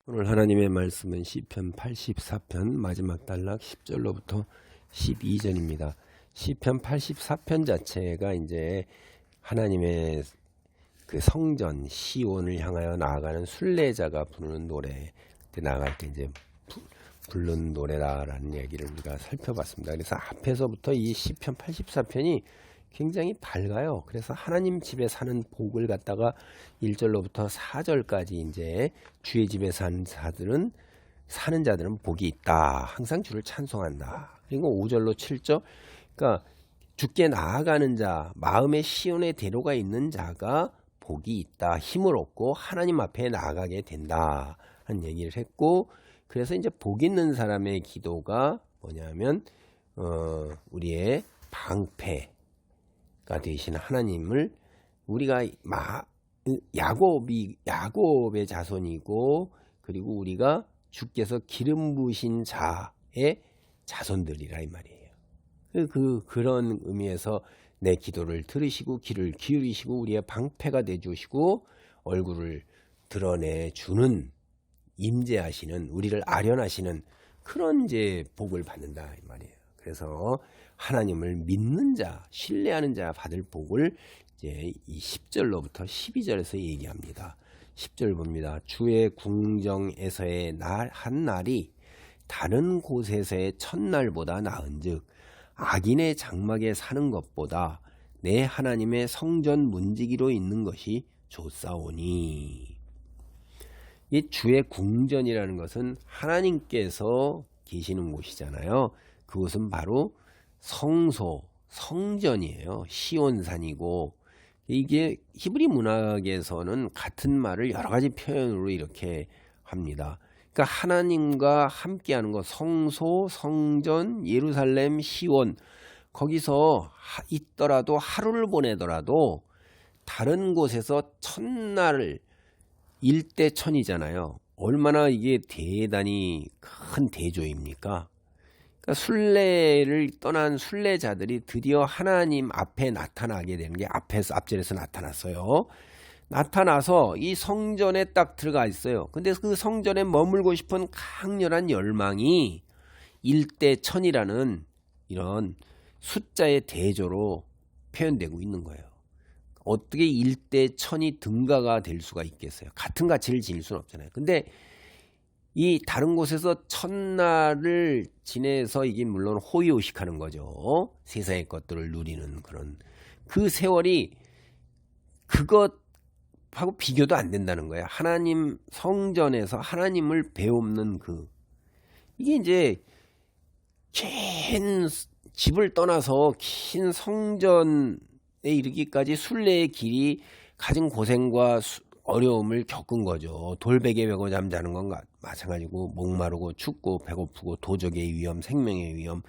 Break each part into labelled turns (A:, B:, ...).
A: 오늘 하나님의 말씀은 시편 84편 마지막 단락 10절로부터 12절입니다. 시편 84편 자체가 이제 하나님의 그 성전 시온을 향하여 나아가는 순례자가 부르는 노래, 그때 나아갈 때 이제 부르는 노래라는 얘기를 우리가 살펴봤습니다. 그래서 앞에서부터 이 시편 84편이 굉장히 밝아요. 그래서 하나님 집에 사는 복을 갖다가 1절로부터 4절까지 이제 주의 집에 사는 자들은 복이 있다. 항상 주를 찬송한다. 그리고 5절로 7절, 그러니까 주께 나아가는 자, 마음의 시온의 대로가 있는 자가 복이 있다. 힘을 얻고 하나님 앞에 나아가게 된다. 하는 얘기를 했고, 그래서 이제 복 있는 사람의 기도가 뭐냐면 우리의 방패가 되신 하나님을, 우리가 야곱의 자손이고, 그리고 우리가 주께서 기름 부으신 자의 자손들이라 이 말이에요. 그런 의미에서 내 기도를 들으시고 귀를 기울이시고 우리의 방패가 되주시고 얼굴을 드러내 주는, 임재하시는, 우리를 아련하시는 그런 이제 복을 받는다 이 말이에요. 그래서 하나님을 믿는 자, 신뢰하는 자 받을 복을 이제 이 10절로부터 12절에서 얘기합니다. 10절 봅니다. 주의 궁정에서의 한 날이 다른 곳에서의 첫날보다 나은즉 악인의 장막에 사는 것보다 내 하나님의 성전 문지기로 있는 것이 좋사오니. 이 주의 궁전이라는 것은 하나님께서 계시는 곳이잖아요. 그곳은 바로 성소, 성전이에요. 시온산이고, 이게 히브리 문학에서는 같은 말을 여러 가지 표현으로 이렇게 합니다. 그러니까 하나님과 함께하는 것, 성소, 성전, 예루살렘, 시온, 거기서 있더라도 하루를 보내더라도 다른 곳에서 첫날을 일대천이잖아요. 얼마나 이게 대단히 큰 대조입니까? 그러니까 순례를 떠난 순례자들이 드디어 하나님 앞에 나타나게 되는 게 앞절에서 나타났어요. 나타나서 이 성전에 딱 들어가 있어요. 근데 그 성전에 머물고 싶은 강렬한 열망이 일대천이라는 이런 숫자의 대조로 표현되고 있는 거예요. 어떻게 1대1000이 등가가 될 수가 있겠어요? 같은 가치를 지닐 수는 없잖아요. 근데 이 다른 곳에서 첫날을 지내서 이게 물론 호의호식하는 거죠. 세상의 것들을 누리는 그런 그 세월이 그것하고 비교도 안 된다는 거예요. 하나님 성전에서 하나님을 배움는 이게 이제 긴 집을 떠나서 긴 성전에 이르기까지 순례의 길이 가진 고생과 어려움을 겪은 거죠. 돌베개 메고 잠자는 건 마찬가지고, 목마르고 춥고 배고프고 도적의 위험, 생명의 위험,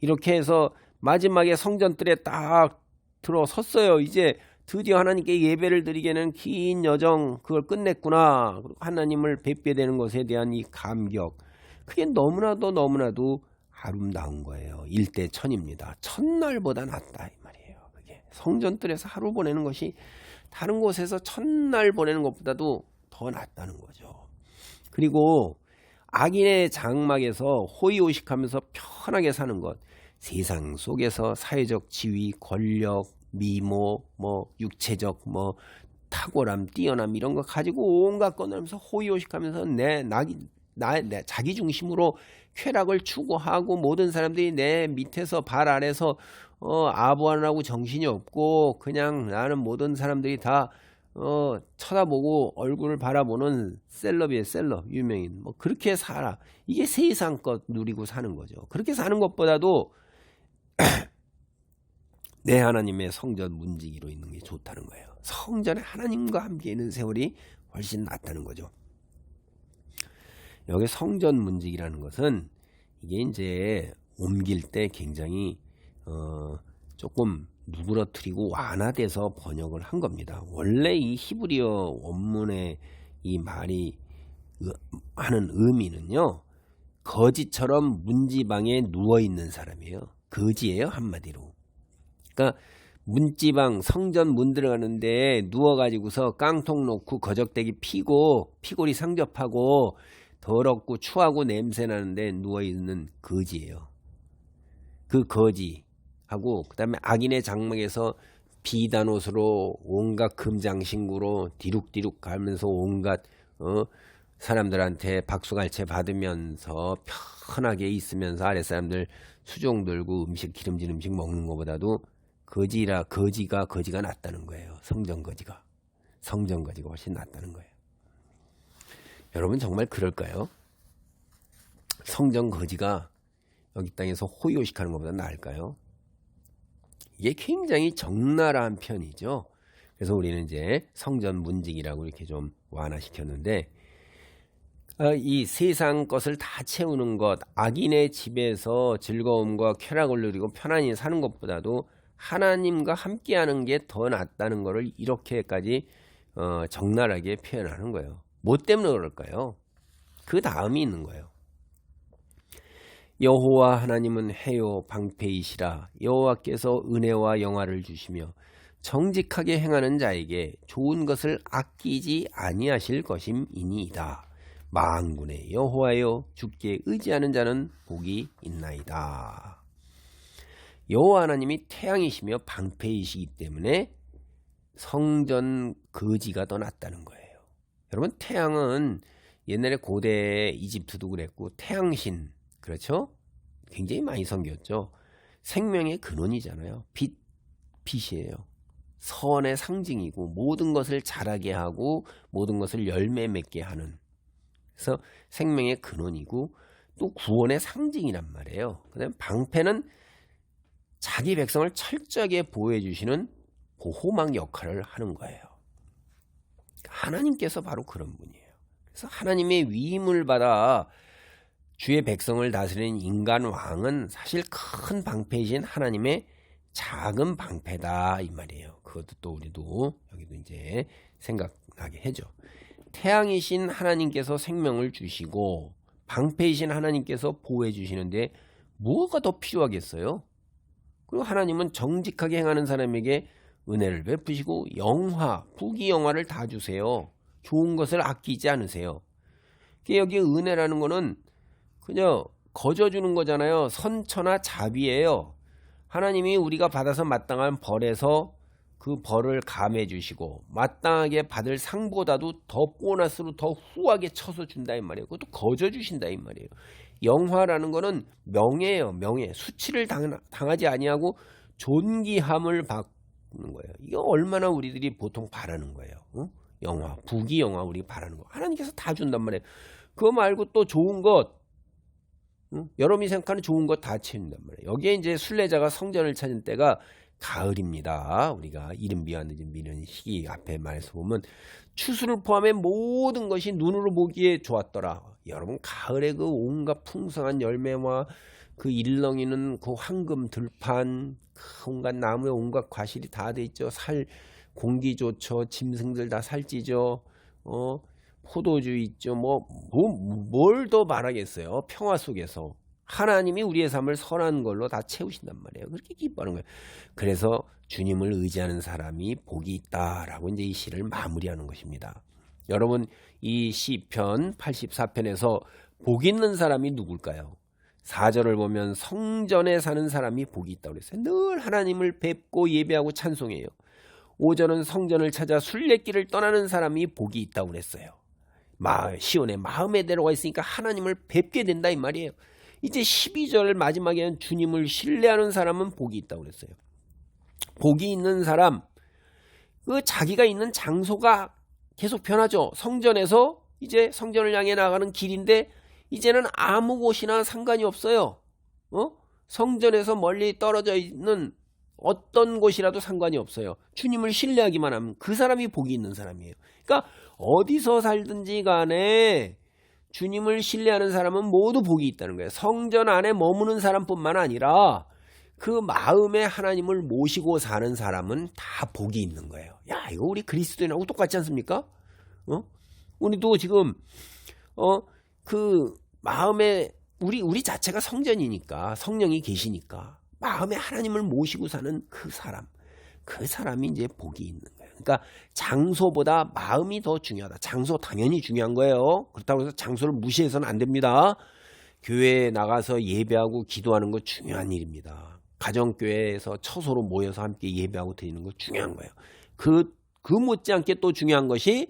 A: 이렇게 해서 마지막에 성전뜰에 딱 들어섰어요. 이제 드디어 하나님께 예배를 드리게는 긴 여정, 그걸 끝냈구나. 하나님을 뵙게 되는 것에 대한 이 감격, 그게 너무나도 아름다운 거예요. 일대천입니다. 첫날보다 낫다 이 말이에요. 그게 성전뜰에서 하루 보내는 것이 다른 곳에서 첫날 보내는 것보다도 더 낫다는 거죠. 그리고 악인의 장막에서 호의호식하면서 편하게 사는 것, 세상 속에서 사회적 지위, 권력, 미모, 육체적 탁월함, 뛰어남 이런 거 가지고 온갖 꺼내면서 호의호식하면서 자기 중심으로 쾌락을 추구하고, 모든 사람들이 내 밑에서 발 아래서 아부하느라고 정신이 없고 그냥 나는 모든 사람들이 다 쳐다보고 얼굴을 바라보는 셀럽이에요. 셀럽, 유명인. 그렇게 살아. 이게 세상 것 누리고 사는 거죠. 그렇게 사는 것보다도 내 하나님의 성전 문지기로 있는 게 좋다는 거예요. 성전에 하나님과 함께 있는 세월이 훨씬 낫다는 거죠. 여기 성전 문지기라는 것은 이게 이제 옮길 때 굉장히 조금 누그러뜨리고 완화돼서 번역을 한 겁니다. 원래 이 히브리어 원문의 이 말이 하는 의미는요, 거지처럼 문지방에 누워있는 사람이에요. 거지예요, 한마디로. 그러니까 문지방, 성전 문 들어가는데 누워가지고서 깡통 놓고 거적대기 피고 피골이 상접하고 더럽고 추하고 냄새 나는데 누워있는 거지예요. 그 거지하고 그 다음에 악인의 장막에서 비단 옷으로 온갖 금장신구로 디룩디룩 가면서 온갖 사람들한테 박수갈채 받으면서 편하게 있으면서 아랫사람들 수종 들고 기름진 음식 먹는 것보다도 거지가 낫다는 거예요. 성전거지가 훨씬 낫다는 거예요. 여러분 정말 그럴까요? 성전거지가 여기 땅에서 호의호식하는 것보다 나을까요? 이게 굉장히 적나라한 편이죠. 그래서 우리는 이제 성전 문직이라고 이렇게 좀 완화시켰는데, 이 세상 것을 다 채우는 것, 악인의 집에서 즐거움과 쾌락을 누리고 편안히 사는 것보다도 하나님과 함께하는 게 더 낫다는 것을 이렇게까지 적나라하게 표현하는 거예요. 뭐 때문에 그럴까요? 그 다음이 있는 거예요. 여호와 하나님은 해요 방패이시라. 여호와께서 은혜와 영화를 주시며 정직하게 행하는 자에게 좋은 것을 아끼지 아니하실 것임이니이다. 만군의 여호와여, 주께 의지하는 자는 복이 있나이다. 여호와 하나님이 태양이시며 방패이시기 때문에 성전 거지가 더 낫다는 거예요. 여러분, 태양은 옛날에 고대 이집트도 그랬고 태양신, 그렇죠? 굉장히 많이 섬겼죠. 생명의 근원이잖아요. 빛이에요. 선의 상징이고 모든 것을 자라게 하고 모든 것을 열매 맺게 하는, 그래서 생명의 근원이고 또 구원의 상징이란 말이에요. 그다음에 방패는 자기 백성을 철저하게 보호해 주시는 보호막 역할을 하는 거예요. 하나님께서 바로 그런 분이에요. 그래서 하나님의 위임을 받아 주의 백성을 다스리는 인간 왕은 사실 큰 방패이신 하나님의 작은 방패다 이 말이에요. 그것도 또 우리도 여기도 이제 생각나게 해줘. 태양이신 하나님께서 생명을 주시고 방패이신 하나님께서 보호해 주시는데 뭐가 더 필요하겠어요? 그리고 하나님은 정직하게 행하는 사람에게 은혜를 베푸시고 부귀영화를 다 주세요. 좋은 것을 아끼지 않으세요. 여기 은혜라는 거는 그냥 거저주는 거잖아요. 선처나 자비예요. 하나님이 우리가 받아서 마땅한 벌에서 그 벌을 감해 주시고 마땅하게 받을 상보다도 더 보너스로 더 후하게 쳐서 준다 이 말이에요. 그것도 거저 주신다 이 말이에요. 영화라는 거는 명예예요. 명예. 수치를 당하지 아니하고 존귀함을 받는 거예요. 이거 얼마나 우리들이 보통 바라는 거예요. 영화, 부귀영화 우리 바라는 거. 하나님께서 다 준단 말이에요. 그거 말고 또 좋은 것, 여러분이 생각하는 좋은 것 다 채운단 말이에요. 여기에 이제 순례자가 성전을 찾은 때가 가을입니다. 우리가 이른 비와 늦은 비는 시기 앞에 말해서 보면 추수를 포함해 모든 것이 눈으로 보기에 좋았더라. 여러분, 가을에 그 온갖 풍성한 열매와 그 일렁이는 그 황금 들판, 그 온갖 나무에 온갖 과실이 다 돼 있죠. 공기 좋죠. 짐승들 다 살찌죠. 포도주 있죠. 뭘 더 말하겠어요. 평화 속에서 하나님이 우리의 삶을 선한 걸로 다 채우신단 말이에요. 그렇게 기뻐하는 거예요. 그래서 주님을 의지하는 사람이 복이 있다라고 이제 이 시를 마무리하는 것입니다. 여러분, 이 시편 84편에서 복 있는 사람이 누굴까요? 4절을 보면 성전에 사는 사람이 복이 있다고 그랬어요. 늘 하나님을 뵙고 예배하고 찬송해요. 5절은 성전을 찾아 순례길을 떠나는 사람이 복이 있다고 그랬어요. 시온에 마음의 대로가 있으니까 하나님을 뵙게 된다 이 말이에요. 이제 12절 마지막에는 주님을 신뢰하는 사람은 복이 있다고 그랬어요. 복이 있는 사람, 그 자기가 있는 장소가 계속 변하죠. 성전에서 이제 성전을 향해 나가는 길인데 이제는 아무 곳이나 상관이 없어요. 성전에서 멀리 떨어져 있는 어떤 곳이라도 상관이 없어요. 주님을 신뢰하기만 하면 그 사람이 복이 있는 사람이에요. 그러니까 어디서 살든지 간에 주님을 신뢰하는 사람은 모두 복이 있다는 거예요. 성전 안에 머무는 사람뿐만 아니라 그 마음에 하나님을 모시고 사는 사람은 다 복이 있는 거예요. 야, 이거 우리 그리스도인하고 똑같지 않습니까? 우리도 지금 그 마음에 우리 자체가 성전이니까, 성령이 계시니까 마음에 하나님을 모시고 사는 그 사람이 이제 복이 있는 거예요. 그러니까 장소보다 마음이 더 중요하다. 장소 당연히 중요한 거예요. 그렇다고 해서 장소를 무시해서는 안 됩니다. 교회에 나가서 예배하고 기도하는 거 중요한 일입니다. 가정교회에서 처소로 모여서 함께 예배하고 드리는 거 중요한 거예요. 그 못지않게 또 중요한 것이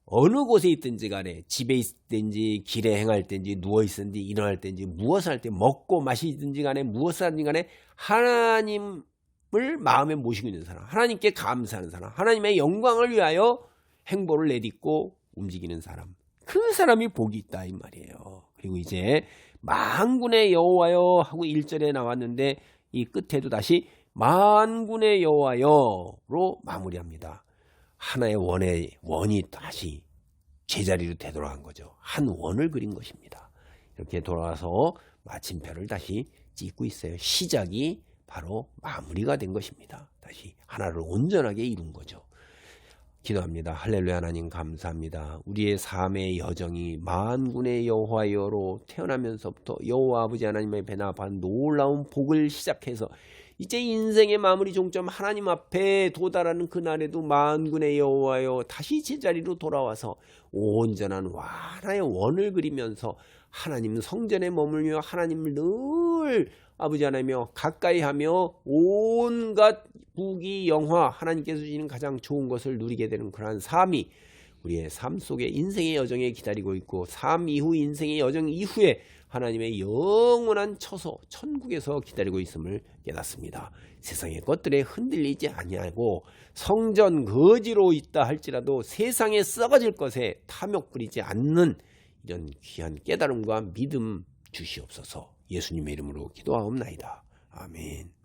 A: 어느 곳에 있든지 간에 집에 있든지 길에 행할 때인지 누워있든지 일어날 때인지 무엇을 할 때 먹고 마시든지 간에 무엇을 하든지 간에 하나님을 마음에 모시고 있는 사람, 하나님께 감사하는 사람, 하나님의 영광을 위하여 행보를 내딛고 움직이는 사람, 그 사람이 복이 있다 이 말이에요. 그리고 이제 만군의 여호와여 하고 1절에 나왔는데 이 끝에도 다시 만군의 여호와여로 마무리합니다. 하나의 원이 다시 제자리로 되돌아간 거죠. 한 원을 그린 것입니다. 이렇게 돌아와서 마침표를 다시 찍고 있어요. 시작이 바로 마무리가 된 것입니다. 다시 하나를 온전하게 이룬 거죠. 기도합니다. 할렐루야. 하나님 감사합니다. 우리의 삶의 여정이 만군의 여호와여로 태어나면서부터 여호와 아버지 하나님의 배납한 놀라운 복을 시작해서 이제 인생의 마무리 종점 하나님 앞에 도달하는 그날에도 만군의 여호와여 다시 제자리로 돌아와서 온전한 하나의 원을 그리면서 하나님 성전에 머물며 하나님을 늘 아버지 하나며 가까이 하며 온갖 부귀 영화 하나님께서 주시는 가장 좋은 것을 누리게 되는 그러한 삶이 우리의 삶 속에 인생의 여정에 기다리고 있고 삶 이후 인생의 여정 이후에 하나님의 영원한 처소 천국에서 기다리고 있음을 깨닫습니다. 세상의 것들에 흔들리지 아니하고 성전 거지로 있다 할지라도 세상에 썩어질 것에 탐욕 부리지 않는 이런 귀한 깨달음과 믿음 주시옵소서. 예수님의 이름으로 기도하옵나이다. 아멘.